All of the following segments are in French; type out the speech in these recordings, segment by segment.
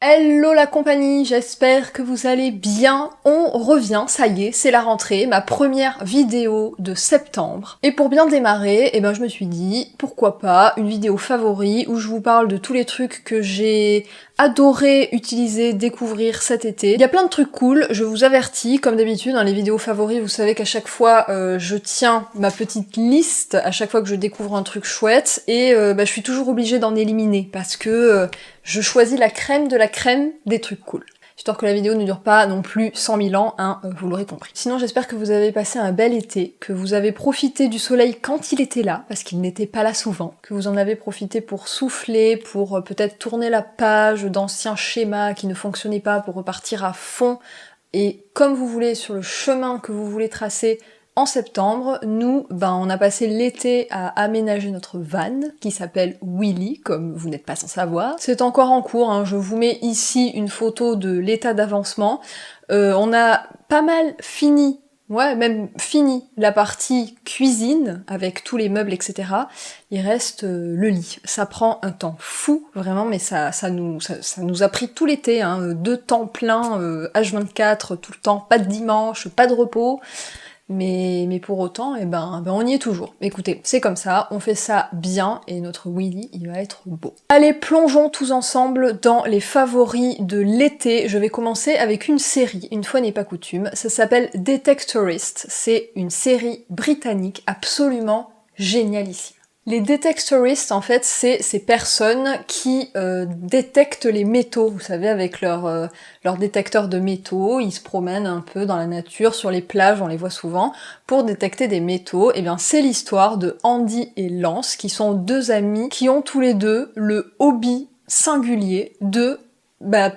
Hello la compagnie, j'espère que vous allez bien. On revient, ça y est, c'est la rentrée, ma première vidéo de septembre. Et pour bien démarrer, je me suis dit, pourquoi pas, une vidéo favori où je vous parle de tous les trucs que j'ai adoré utiliser, découvrir cet été. Il y a plein de trucs cool, je vous avertis, comme d'habitude, dans les vidéos favoris, vous savez qu'à chaque fois, je tiens ma petite liste à chaque fois que je découvre un truc chouette, et je suis toujours obligée d'en éliminer, parce que je choisis la crème de la crème des trucs cool. Histoire que la vidéo ne dure pas non plus 100 000 ans, hein, vous l'aurez compris. Sinon j'espère que vous avez passé un bel été, que vous avez profité du soleil quand il était là, parce qu'il n'était pas là souvent, que vous en avez profité pour souffler, pour peut-être tourner la page d'anciens schémas qui ne fonctionnaient pas, pour repartir à fond, et comme vous voulez, sur le chemin que vous voulez tracer, en septembre, nous, on a passé l'été à aménager notre van, qui s'appelle Willy, comme vous n'êtes pas sans savoir. C'est encore en cours, hein, je vous mets ici une photo de l'état d'avancement. On a pas mal fini, même fini, la partie cuisine, avec tous les meubles, etc. Il reste le lit. Ça prend un temps fou, vraiment, mais ça nous a pris tout l'été, hein, 2 temps pleins, H24, tout le temps, pas de dimanche, pas de repos. Mais pour autant, on y est toujours. Écoutez, c'est comme ça, on fait ça bien, et notre Willy, il va être beau. Allez, plongeons tous ensemble dans les favoris de l'été. Je vais commencer avec une série, une fois n'est pas coutume. Ça s'appelle Detectorist. C'est une série britannique absolument génialissime. Les detectorists, en fait, c'est ces personnes qui détectent les métaux, vous savez, avec leur détecteur de métaux, ils se promènent un peu dans la nature, sur les plages, on les voit souvent, pour détecter des métaux. Et bien c'est l'histoire de Andy et Lance, qui sont 2 amis, qui ont tous les deux le hobby singulier de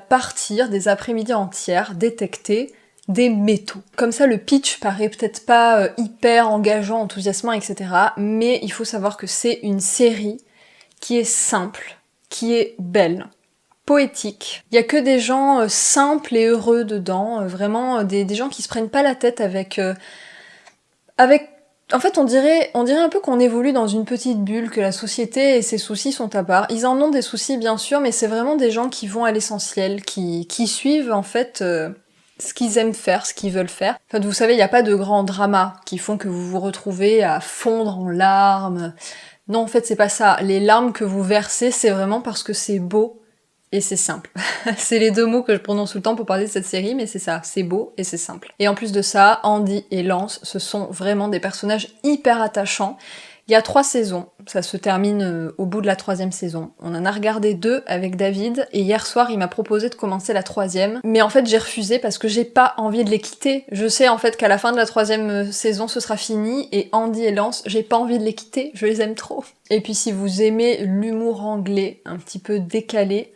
partir des après-midi entières, détecter des métaux. Comme ça, le pitch paraît peut-être pas hyper engageant, enthousiasmant, etc. Mais il faut savoir que c'est une série qui est simple, qui est belle, poétique. Il y a que des gens simples et heureux dedans, vraiment des gens qui se prennent pas la tête avec... En fait, on dirait un peu qu'on évolue dans une petite bulle, que la société et ses soucis sont à part. Ils en ont des soucis, bien sûr, mais c'est vraiment des gens qui vont à l'essentiel, qui suivent, en fait... ce qu'ils aiment faire, ce qu'ils veulent faire. Enfin, vous savez, il n'y a pas de grands dramas qui font que vous vous retrouvez à fondre en larmes. Non, en fait, c'est pas ça. Les larmes que vous versez, c'est vraiment parce que c'est beau et c'est simple. C'est les 2 mots que je prononce tout le temps pour parler de cette série, mais c'est ça, c'est beau et c'est simple. Et en plus de ça, Andy et Lance, ce sont vraiment des personnages hyper attachants. Il y a 3 saisons, ça se termine au bout de la 3e saison. On en a regardé 2 avec David, et hier soir il m'a proposé de commencer la 3e, mais en fait j'ai refusé parce que j'ai pas envie de les quitter. Je sais en fait qu'à la fin de la 3e saison ce sera fini, et Andy et Lance, j'ai pas envie de les quitter, je les aime trop. Et puis si vous aimez l'humour anglais, un petit peu décalé,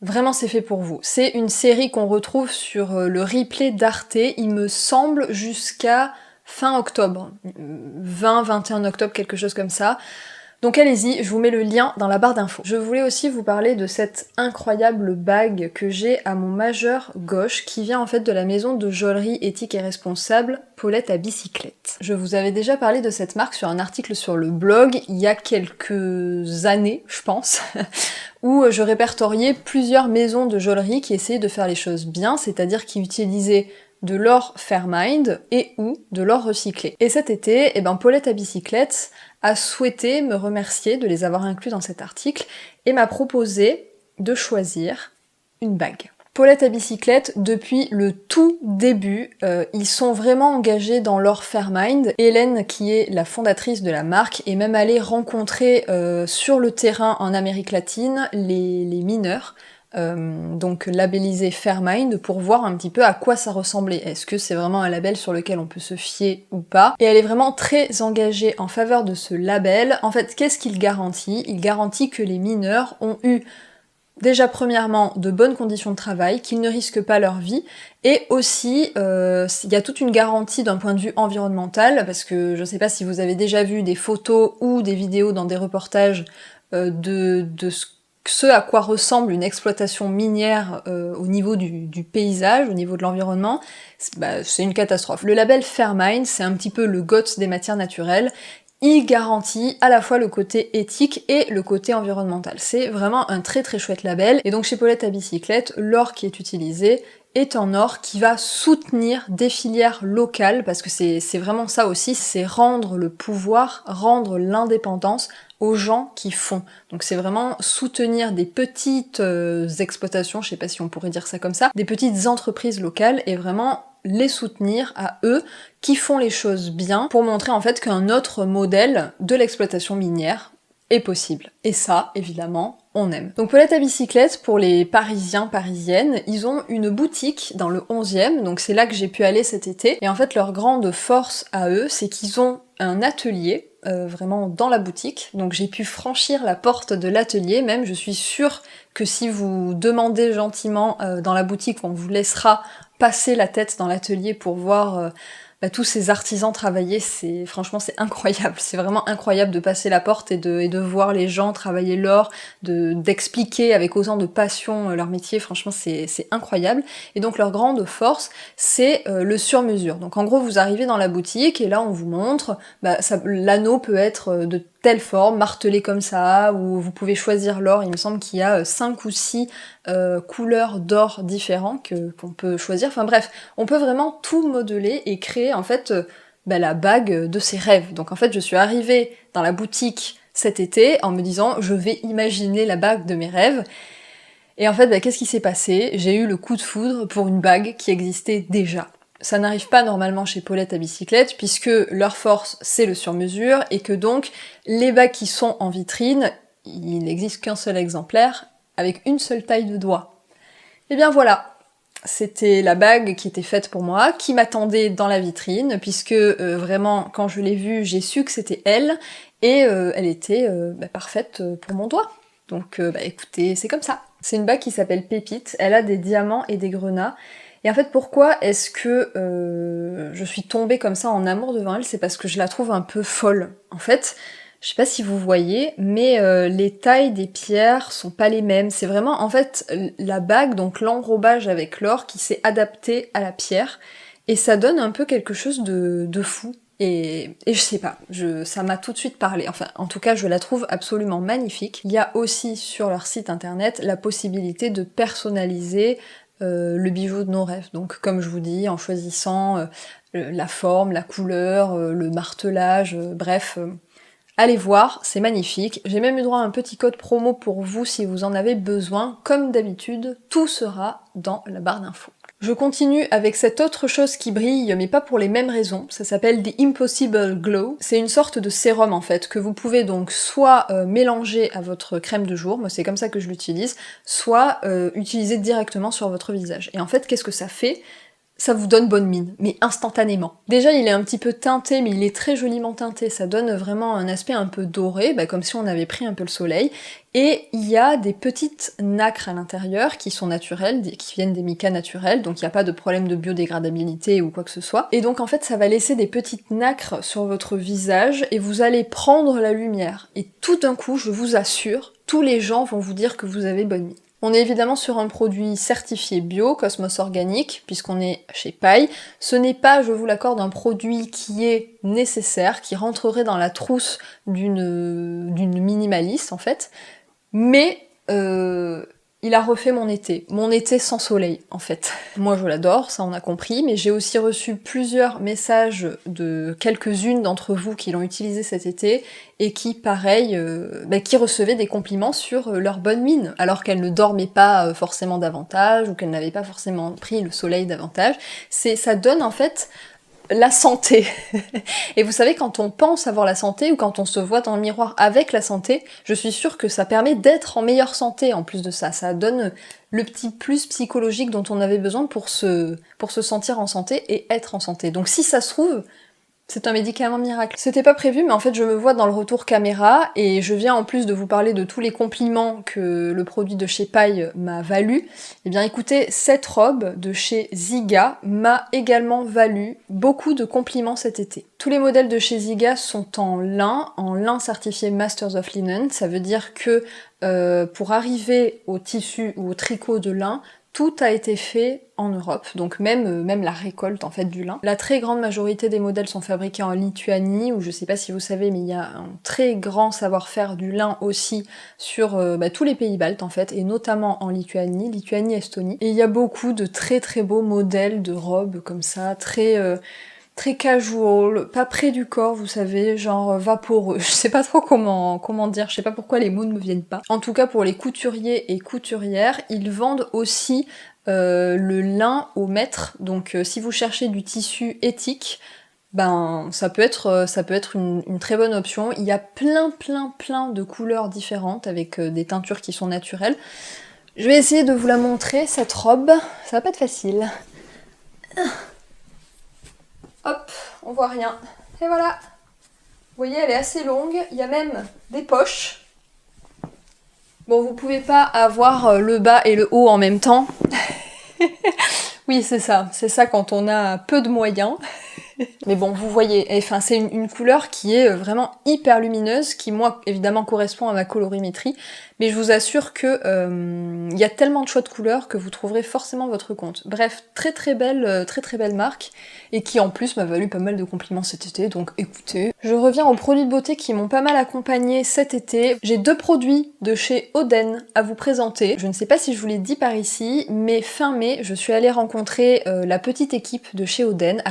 vraiment c'est fait pour vous. C'est une série qu'on retrouve sur le replay d'Arte, il me semble jusqu'à fin octobre, 20-21 octobre, quelque chose comme ça. Donc allez-y, je vous mets le lien dans la barre d'infos. Je voulais aussi vous parler de cette incroyable bague que j'ai à mon majeur gauche, qui vient en fait de la maison de joaillerie éthique et responsable Paulette à bicyclette. Je vous avais déjà parlé de cette marque sur un article sur le blog il y a quelques années, je pense, où je répertoriais plusieurs maisons de joaillerie qui essayaient de faire les choses bien, c'est-à-dire qui utilisaient de l'or Fairmined et ou de l'or recyclé. Et cet été, Paulette à bicyclette a souhaité me remercier de les avoir inclus dans cet article et m'a proposé de choisir une bague. Paulette à bicyclette, depuis le tout début, ils sont vraiment engagés dans l'or Fairmined. Hélène, qui est la fondatrice de la marque, est même allée rencontrer sur le terrain en Amérique latine les mineurs, donc labellisé Fairmined, pour voir un petit peu à quoi ça ressemblait. Est-ce que c'est vraiment un label sur lequel on peut se fier ou pas? Et elle est vraiment très engagée en faveur de ce label. En fait, qu'est-ce qu'il garantit? Il garantit que les mineurs ont eu déjà premièrement de bonnes conditions de travail, qu'ils ne risquent pas leur vie, et aussi il y a toute une garantie d'un point de vue environnemental, parce que je sais pas si vous avez déjà vu des photos ou des vidéos dans des reportages de ce à quoi ressemble une exploitation minière au niveau du paysage, au niveau de l'environnement, c'est une catastrophe. Le label Fairmined, c'est un petit peu le GOTS des matières naturelles, il garantit à la fois le côté éthique et le côté environnemental. C'est vraiment un très très chouette label. Et donc chez Paulette à bicyclette, l'or qui est utilisé est un or qui va soutenir des filières locales, parce que c'est vraiment ça aussi, c'est rendre le pouvoir, rendre l'indépendance aux gens qui font. Donc c'est vraiment soutenir des petites exploitations, je sais pas si on pourrait dire ça comme ça, des petites entreprises locales, et vraiment les soutenir à eux qui font les choses bien pour montrer en fait qu'un autre modèle de l'exploitation minière est possible. Et ça, évidemment, on aime. Donc Paulette à bicyclette, pour les Parisiens, Parisiennes, ils ont une boutique dans le 11e, donc c'est là que j'ai pu aller cet été. Et en fait, leur grande force à eux, c'est qu'ils ont un atelier, vraiment dans la boutique. Donc j'ai pu franchir la porte de l'atelier, même je suis sûre que si vous demandez gentiment dans la boutique, on vous laissera passer la tête dans l'atelier pour voir tous ces artisans travailler, franchement c'est incroyable, c'est vraiment incroyable de passer la porte et de voir les gens travailler l'or, d'expliquer avec autant de passion leur métier, franchement c'est incroyable. Et donc leur grande force, c'est le sur-mesure. Donc en gros vous arrivez dans la boutique et là on vous montre, l'anneau peut être de telle forme, martelé comme ça, ou vous pouvez choisir l'or, il me semble qu'il y a 5 ou 6 couleurs d'or différents qu'on peut choisir, enfin bref, on peut vraiment tout modeler et créer en fait la bague de ses rêves. Donc en fait je suis arrivée dans la boutique cet été en me disant je vais imaginer la bague de mes rêves, et en fait qu'est-ce qui s'est passé? J'ai eu le coup de foudre pour une bague qui existait déjà. Ça n'arrive pas normalement chez Paulette à bicyclette, puisque leur force c'est le sur-mesure, et que donc les bagues qui sont en vitrine, il n'existe qu'un seul exemplaire, avec une seule taille de doigt. Et bien voilà, c'était la bague qui était faite pour moi, qui m'attendait dans la vitrine, puisque vraiment quand je l'ai vue, j'ai su que c'était elle, et elle était parfaite pour mon doigt. Donc écoutez, c'est comme ça. C'est une bague qui s'appelle Pépite, elle a des diamants et des grenats. Et en fait, pourquoi est-ce que je suis tombée comme ça en amour devant elle? C'est parce que je la trouve un peu folle. En fait, je sais pas si vous voyez, mais les tailles des pierres sont pas les mêmes. C'est vraiment, en fait, la bague, donc l'enrobage avec l'or, qui s'est adapté à la pierre. Et ça donne un peu quelque chose de fou. Et je sais pas, ça m'a tout de suite parlé. Enfin, en tout cas, je la trouve absolument magnifique. Il y a aussi sur leur site internet la possibilité de personnaliser le bijou de nos rêves. Donc comme je vous dis, en choisissant la forme, la couleur, le martelage, bref, allez voir, c'est magnifique. J'ai même eu droit à un petit code promo pour vous si vous en avez besoin. Comme d'habitude, tout sera dans la barre d'infos. Je continue avec cette autre chose qui brille, mais pas pour les mêmes raisons. Ça s'appelle The Impossible Glow. C'est une sorte de sérum en fait, que vous pouvez donc soit mélanger à votre crème de jour, moi c'est comme ça que je l'utilise, soit utiliser directement sur votre visage. Et en fait, qu'est-ce que ça fait ? Ça vous donne bonne mine, mais instantanément. Déjà, il est un petit peu teinté, mais il est très joliment teinté, ça donne vraiment un aspect un peu doré, comme si on avait pris un peu le soleil, et il y a des petites nacres à l'intérieur qui sont naturelles, qui viennent des micas naturels, donc il n'y a pas de problème de biodégradabilité ou quoi que ce soit, et donc en fait ça va laisser des petites nacres sur votre visage, et vous allez prendre la lumière, et tout d'un coup, je vous assure, tous les gens vont vous dire que vous avez bonne mine. On est évidemment sur un produit certifié bio, Cosmos Organique, puisqu'on est chez Paille. Ce n'est pas, je vous l'accorde, un produit qui est nécessaire, qui rentrerait dans la trousse d'une minimaliste en fait, mais il a refait mon été sans soleil en fait. Moi je l'adore, ça on a compris, mais j'ai aussi reçu plusieurs messages de quelques-unes d'entre vous qui l'ont utilisé cet été, et qui, pareil, qui recevaient des compliments sur leur bonne mine, alors qu'elles ne dormaient pas forcément davantage, ou qu'elles n'avaient pas forcément pris le soleil davantage. Ça donne en fait la santé. Et vous savez, quand on pense avoir la santé, ou quand on se voit dans le miroir avec la santé, je suis sûre que ça permet d'être en meilleure santé en plus de ça. Ça donne le petit plus psychologique dont on avait besoin pour se sentir en santé et être en santé. Donc si ça se trouve, c'est un médicament miracle. C'était pas prévu, mais en fait je me vois dans le retour caméra, et je viens en plus de vous parler de tous les compliments que le produit de chez Paille m'a valu. Eh bien écoutez, cette robe de chez Ziga m'a également valu beaucoup de compliments cet été. Tous les modèles de chez Ziga sont en lin certifié Masters of Linen. Ça veut dire que pour arriver au tissu ou au tricot de lin, tout a été fait en Europe, donc même la récolte en fait du lin. La très grande majorité des modèles sont fabriqués en Lituanie, où je sais pas si vous savez, mais il y a un très grand savoir-faire du lin aussi sur tous les pays baltes en fait, et notamment en Lituanie, Estonie. Et il y a beaucoup de très très beaux modèles de robes comme ça, très casual, pas près du corps, vous savez, genre vaporeux. Je sais pas trop comment dire, je sais pas pourquoi les mots ne me viennent pas. En tout cas, pour les couturiers et couturières, ils vendent aussi le lin au mètre. Donc si vous cherchez du tissu éthique, ben ça peut être une très bonne option. Il y a plein de couleurs différentes avec des teintures qui sont naturelles. Je vais essayer de vous la montrer, cette robe. Ça va pas être facile. Hop, on voit rien. Et voilà. Vous voyez, elle est assez longue. Il y a même des poches. Bon, vous pouvez pas avoir le bas et le haut en même temps. Oui, c'est ça. C'est ça quand on a peu de moyens. Mais bon, vous voyez, enfin, c'est une couleur qui est vraiment hyper lumineuse, qui moi, évidemment, correspond à ma colorimétrie, mais je vous assure que il y a tellement de choix de couleurs que vous trouverez forcément votre compte. Bref, très belle marque, et qui en plus m'a valu pas mal de compliments cet été, donc écoutez. Je reviens aux produits de beauté qui m'ont pas mal accompagnée cet été. J'ai 2 produits de chez Oden à vous présenter. Je ne sais pas si je vous l'ai dit par ici, mais fin mai, je suis allée rencontrer la petite équipe de chez Oden,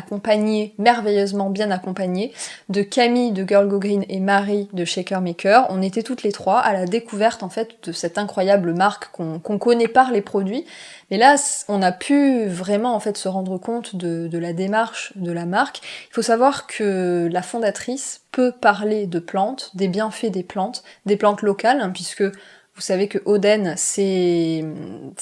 merveilleusement bien accompagnée, de Camille de Girl Go Green et Marie de Shaker Maker. On était toutes les 3 à la découverte en fait de cette incroyable marque qu'on connaît par les produits. Mais là, on a pu vraiment en fait se rendre compte de la démarche de la marque. Il faut savoir que la fondatrice peut parler de plantes, des bienfaits des plantes locales, hein, puisque vous savez que Oden, c'est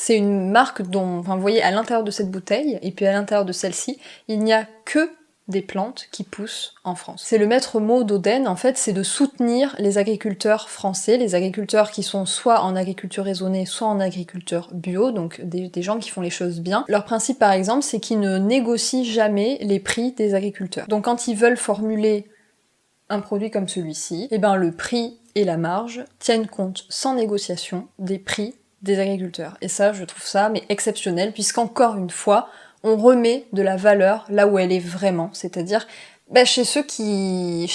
une marque dont, enfin, vous voyez, à l'intérieur de cette bouteille, et puis à l'intérieur de celle-ci, il n'y a que des plantes qui poussent en France. C'est le maître mot d'Oden, en fait, c'est de soutenir les agriculteurs français, les agriculteurs qui sont soit en agriculture raisonnée, soit en agriculture bio, donc des gens qui font les choses bien. Leur principe, par exemple, c'est qu'ils ne négocient jamais les prix des agriculteurs. Donc quand ils veulent formuler un produit comme celui-ci, eh ben le prix et la marge tiennent compte sans négociation des prix des agriculteurs. Et ça, je trouve ça mais exceptionnel, puisqu'encore une fois, on remet de la valeur là où elle est vraiment, c'est-à-dire chez ceux qui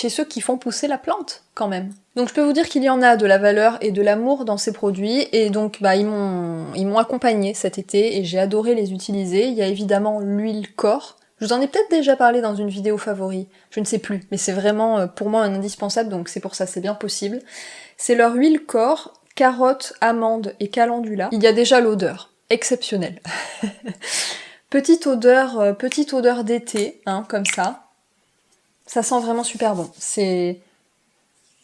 font pousser la plante, quand même. Donc je peux vous dire qu'il y en a de la valeur et de l'amour dans ces produits, et donc ils m'ont accompagnée cet été, et j'ai adoré les utiliser. Il y a évidemment l'huile corps. Je vous en ai peut-être déjà parlé dans une vidéo favori, je ne sais plus, mais c'est vraiment pour moi un indispensable, donc c'est pour ça, c'est bien possible. C'est leur huile corps, carotte, amande et calendula. Il y a déjà l'odeur, exceptionnelle. Petite odeur d'été, hein, comme ça. Ça sent vraiment super bon. C'est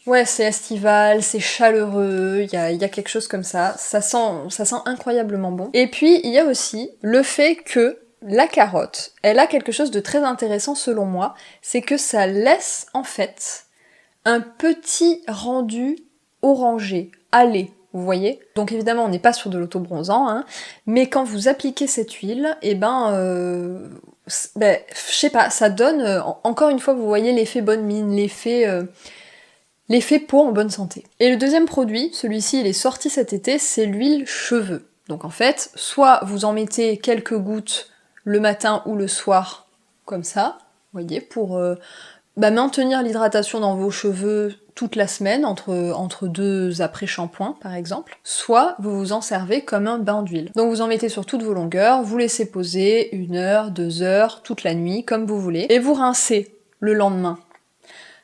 estival, c'est chaleureux, il y a quelque chose comme ça. Ça sent incroyablement bon. Et puis, il y a aussi le fait que la carotte, elle a quelque chose de très intéressant selon moi, c'est que ça laisse en fait un petit rendu orangé, allé. Vous voyez? Donc évidemment, on n'est pas sur de l'autobronzant, hein, mais quand vous appliquez cette huile, je sais pas, ça donne, encore une fois, vous voyez l'effet bonne mine, l'effet peau en bonne santé. Et le deuxième produit, celui-ci, il est sorti cet été, c'est l'huile cheveux. Donc en fait, soit vous en mettez quelques gouttes le matin ou le soir, comme ça, vous voyez, pour maintenir l'hydratation dans vos cheveux toute la semaine, entre 2 après-shampoings par exemple, soit vous vous en servez comme un bain d'huile. Donc vous en mettez sur toutes vos longueurs, vous laissez poser 1 heure, 2 heures, toute la nuit, comme vous voulez, et vous rincez le lendemain.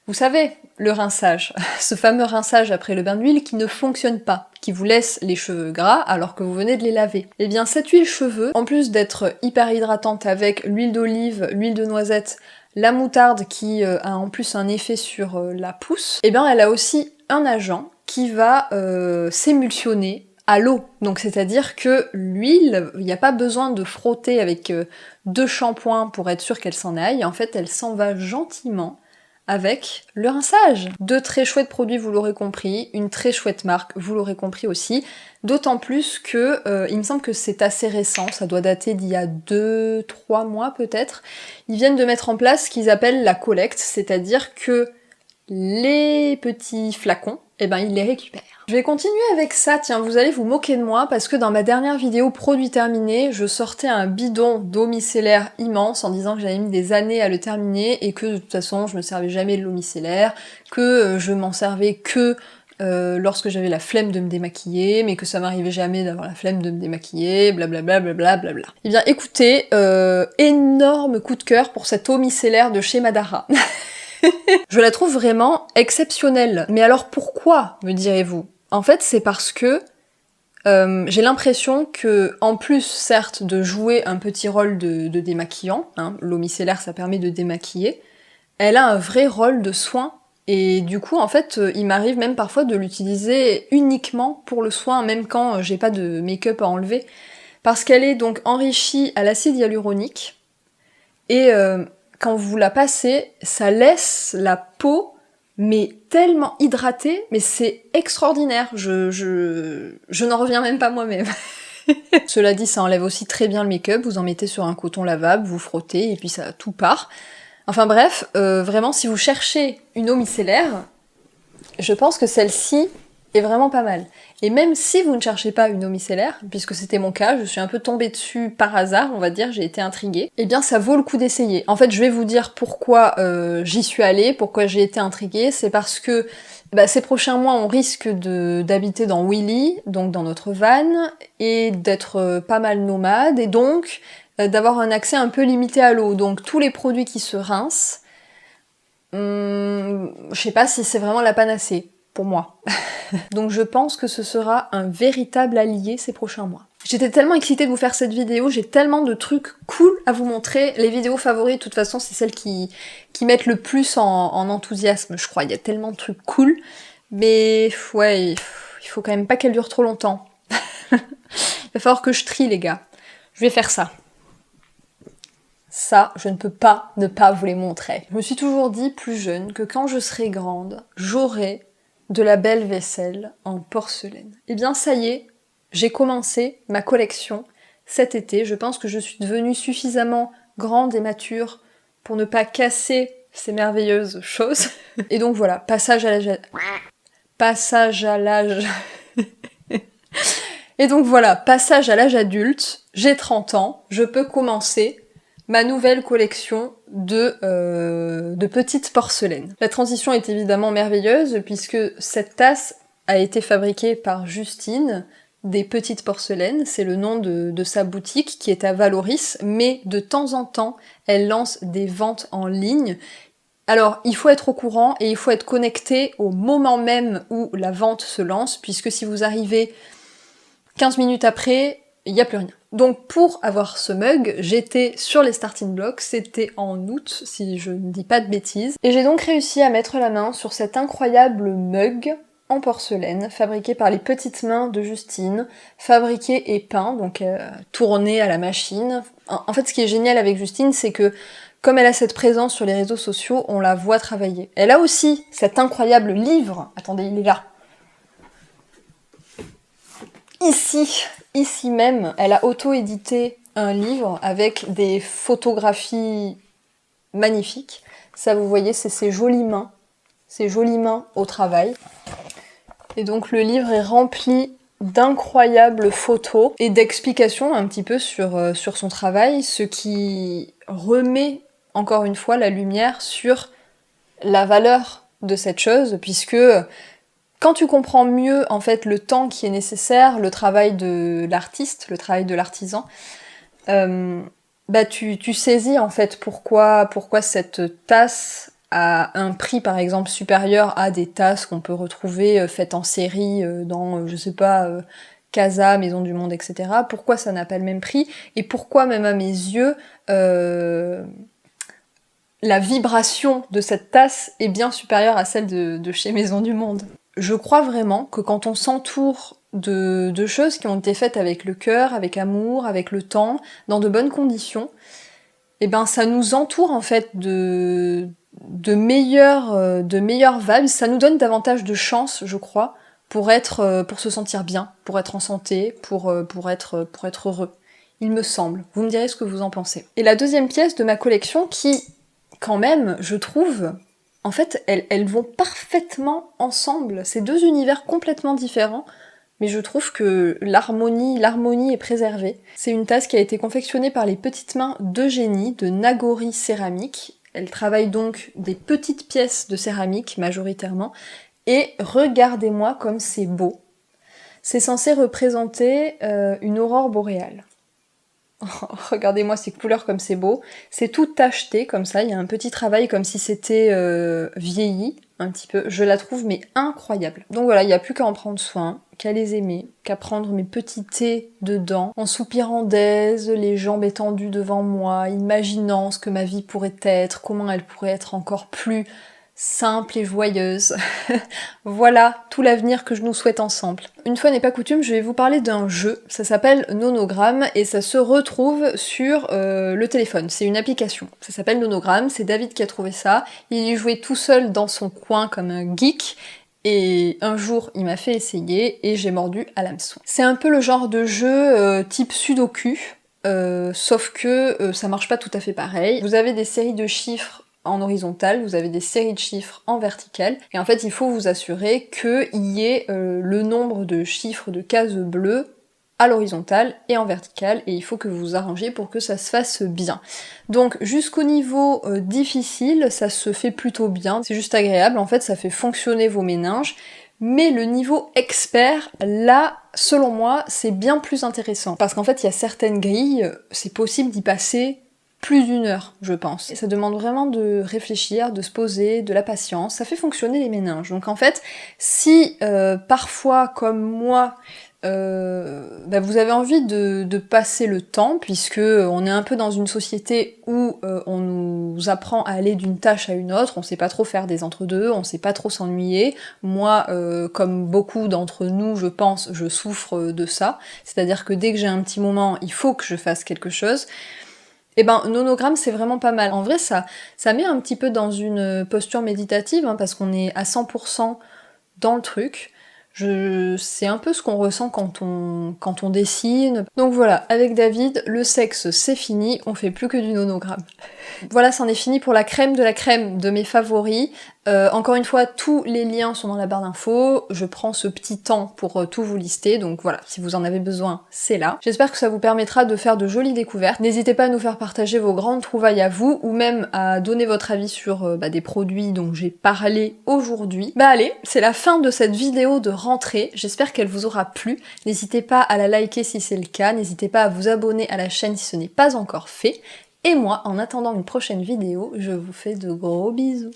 Vous savez, le rinçage, ce fameux rinçage après le bain d'huile qui ne fonctionne pas, qui vous laisse les cheveux gras alors que vous venez de les laver. Et bien cette huile cheveux, en plus d'être hyper hydratante avec l'huile d'olive, l'huile de noisette, la moutarde qui a en plus un effet sur la pousse, et bien elle a aussi un agent qui va s'émulsionner à l'eau. Donc c'est-à-dire que l'huile, il n'y a pas besoin de frotter avec 2 shampoings pour être sûr qu'elle s'en aille, en fait elle s'en va gentiment avec le rinçage. 2 très chouettes produits, vous l'aurez compris, une très chouette marque, vous l'aurez compris aussi, d'autant plus que il me semble que c'est assez récent, ça doit dater d'il y a 2-3 mois peut-être. Ils viennent de mettre en place ce qu'ils appellent la collecte, c'est-à-dire que les petits flacons, ils les récupèrent. Je vais continuer avec ça, tiens, vous allez vous moquer de moi, parce que dans ma dernière vidéo produit terminé, je sortais un bidon d'eau micellaire immense en disant que j'avais mis des années à le terminer, et que de toute façon je me servais jamais de l'eau micellaire, que je m'en servais que lorsque j'avais la flemme de me démaquiller, mais que ça m'arrivait jamais d'avoir la flemme de me démaquiller, blablabla, blablabla. Eh bien écoutez, énorme coup de cœur pour cette eau micellaire de chez Madara. Je la trouve vraiment exceptionnelle. Mais alors pourquoi, me direz-vous? En fait, c'est parce que j'ai l'impression que, en plus, certes, de jouer un petit rôle de démaquillant, hein, l'eau micellaire ça permet de démaquiller, elle a un vrai rôle de soin, et du coup, en fait, il m'arrive même parfois de l'utiliser uniquement pour le soin, même quand j'ai pas de make-up à enlever, parce qu'elle est donc enrichie à l'acide hyaluronique, et quand vous la passez, ça laisse la peau mais tellement hydratée, mais c'est extraordinaire, je n'en reviens même pas moi-même. Cela dit, ça enlève aussi très bien le make-up, vous en mettez sur un coton lavable, vous frottez, et puis ça tout part. Enfin bref, vraiment, si vous cherchez une eau micellaire, je pense que celle-ci est vraiment pas mal. Et même si vous ne cherchez pas une eau micellaire, puisque c'était mon cas, je suis un peu tombée dessus par hasard, on va dire, j'ai été intriguée, eh bien ça vaut le coup d'essayer. En fait, je vais vous dire pourquoi j'y suis allée, pourquoi j'ai été intriguée, c'est parce que ces prochains mois, on risque d'habiter dans Willy, donc dans notre van, et d'être pas mal nomade, et donc d'avoir un accès un peu limité à l'eau. Donc tous les produits qui se rincent, je sais pas si c'est vraiment la panacée, pour moi. Donc je pense que ce sera un véritable allié ces prochains mois. J'étais tellement excitée de vous faire cette vidéo, j'ai tellement de trucs cool à vous montrer. Les vidéos favorites, de toute façon, c'est celles qui mettent le plus en enthousiasme, je crois. Il y a tellement de trucs cool, mais ouais, il faut quand même pas qu'elles durent trop longtemps. Il va falloir que je trie, les gars. Je vais faire ça. Ça, je ne peux pas ne pas vous les montrer. Je me suis toujours dit, plus jeune, que quand je serai grande, j'aurai de la belle vaisselle en porcelaine. Eh bien ça y est, j'ai commencé ma collection cet été. Je pense que je suis devenue suffisamment grande et mature pour ne pas casser ces merveilleuses choses. Et donc voilà, passage à l'âge... Passage à l'âge... Et donc voilà, passage à l'âge adulte, j'ai 30 ans, je peux commencer ma nouvelle collection de petites porcelaines. La transition est évidemment merveilleuse puisque cette tasse a été fabriquée par Justine, des petites porcelaines, c'est le nom de sa boutique qui est à Valoris, mais de temps en temps, elle lance des ventes en ligne. Alors, il faut être au courant et il faut être connecté au moment même où la vente se lance, puisque si vous arrivez 15 minutes après, il n'y a plus rien. Donc pour avoir ce mug, j'étais sur les starting blocks, c'était en août, si je ne dis pas de bêtises, et j'ai donc réussi à mettre la main sur cet incroyable mug en porcelaine, fabriqué par les petites mains de Justine, fabriqué et peint, donc tourné à la machine. En fait, ce qui est génial avec Justine, c'est que comme elle a cette présence sur les réseaux sociaux, on la voit travailler. Elle a aussi cet incroyable livre, attendez, il est là, ici même, elle a auto-édité un livre avec des photographies magnifiques. Ça, vous voyez, c'est ses jolies mains au travail. Et donc le livre est rempli d'incroyables photos et d'explications un petit peu sur son travail, ce qui remet encore une fois la lumière sur la valeur de cette chose, puisque quand tu comprends mieux en fait le temps qui est nécessaire, le travail de l'artiste, le travail de l'artisan, tu saisis en fait pourquoi cette tasse a un prix par exemple supérieur à des tasses qu'on peut retrouver faites en série dans, je sais pas, Casa, Maison du Monde, etc. Pourquoi ça n'a pas le même prix, et pourquoi même à mes yeux, la vibration de cette tasse est bien supérieure à celle de chez Maison du Monde. Je crois vraiment que quand on s'entoure de choses qui ont été faites avec le cœur, avec amour, avec le temps, dans de bonnes conditions, eh ben ça nous entoure en fait de meilleures vibes, ça nous donne davantage de chance, je crois, pour se sentir bien, pour être en santé, pour être heureux. Il me semble. Vous me direz ce que vous en pensez. Et la deuxième pièce de ma collection qui, quand même, je trouve, En fait, elles vont parfaitement ensemble. C'est deux univers complètement différents, mais je trouve que l'harmonie est préservée. C'est une tasse qui a été confectionnée par les petites mains d'Eugénie de Nagori Céramique. Elle travaille donc des petites pièces de céramique majoritairement, et regardez-moi comme c'est beau. C'est censé représenter une aurore boréale. Regardez-moi ces couleurs comme c'est beau. C'est tout tacheté comme ça, il y a un petit travail comme si c'était vieilli un petit peu. Je la trouve mais incroyable. Donc voilà, il n'y a plus qu'à en prendre soin, qu'à les aimer, qu'à prendre mes petits thés dedans, en soupirant d'aise, les jambes étendues devant moi, imaginant ce que ma vie pourrait être, comment elle pourrait être encore plus simple et joyeuse. Voilà tout l'avenir que je nous souhaite ensemble. Une fois n'est pas coutume, je vais vous parler d'un jeu, ça s'appelle Nonogram et ça se retrouve sur le téléphone, c'est une application. Ça s'appelle Nonogram, c'est David qui a trouvé ça, il y jouait tout seul dans son coin comme un geek, et un jour il m'a fait essayer et j'ai mordu à l'hameçon. C'est un peu le genre de jeu type Sudoku, sauf que ça marche pas tout à fait pareil. Vous avez des séries de chiffres en horizontal, vous avez des séries de chiffres en vertical, et en fait il faut vous assurer qu'il y ait le nombre de chiffres de cases bleues à l'horizontale et en vertical, et il faut que vous vous arrangiez pour que ça se fasse bien. Donc jusqu'au niveau difficile, ça se fait plutôt bien, c'est juste agréable, en fait ça fait fonctionner vos méninges, mais le niveau expert, là, selon moi, c'est bien plus intéressant. Parce qu'en fait, il y a certaines grilles, c'est possible d'y passer plus d'une heure, je pense. Et ça demande vraiment de réfléchir, de se poser, de la patience, ça fait fonctionner les méninges. Donc en fait, si parfois, comme moi, vous avez envie de passer le temps, puisque on est un peu dans une société où on nous apprend à aller d'une tâche à une autre, on sait pas trop faire des entre-deux, on sait pas trop s'ennuyer. Moi, comme beaucoup d'entre nous, je pense, je souffre de ça. C'est-à-dire que dès que j'ai un petit moment, il faut que je fasse quelque chose. Et ben, Nonogram, c'est vraiment pas mal. En vrai, ça met un petit peu dans une posture méditative, hein, parce qu'on est à 100% dans le truc. C'est un peu ce qu'on ressent quand on dessine. Donc voilà, avec David, le sexe c'est fini, on fait plus que du nonogramme. Voilà, c'en est fini pour la crème de mes favoris. Encore une fois, tous les liens sont dans la barre d'infos. Je prends ce petit temps pour tout vous lister, donc voilà, si vous en avez besoin, c'est là. J'espère que ça vous permettra de faire de jolies découvertes. N'hésitez pas à nous faire partager vos grandes trouvailles à vous, ou même à donner votre avis sur des produits dont j'ai parlé aujourd'hui. Bah allez, c'est la fin de cette vidéo de rentrée, j'espère qu'elle vous aura plu. N'hésitez pas à la liker si c'est le cas, n'hésitez pas à vous abonner à la chaîne si ce n'est pas encore fait. Et moi, en attendant une prochaine vidéo, je vous fais de gros bisous.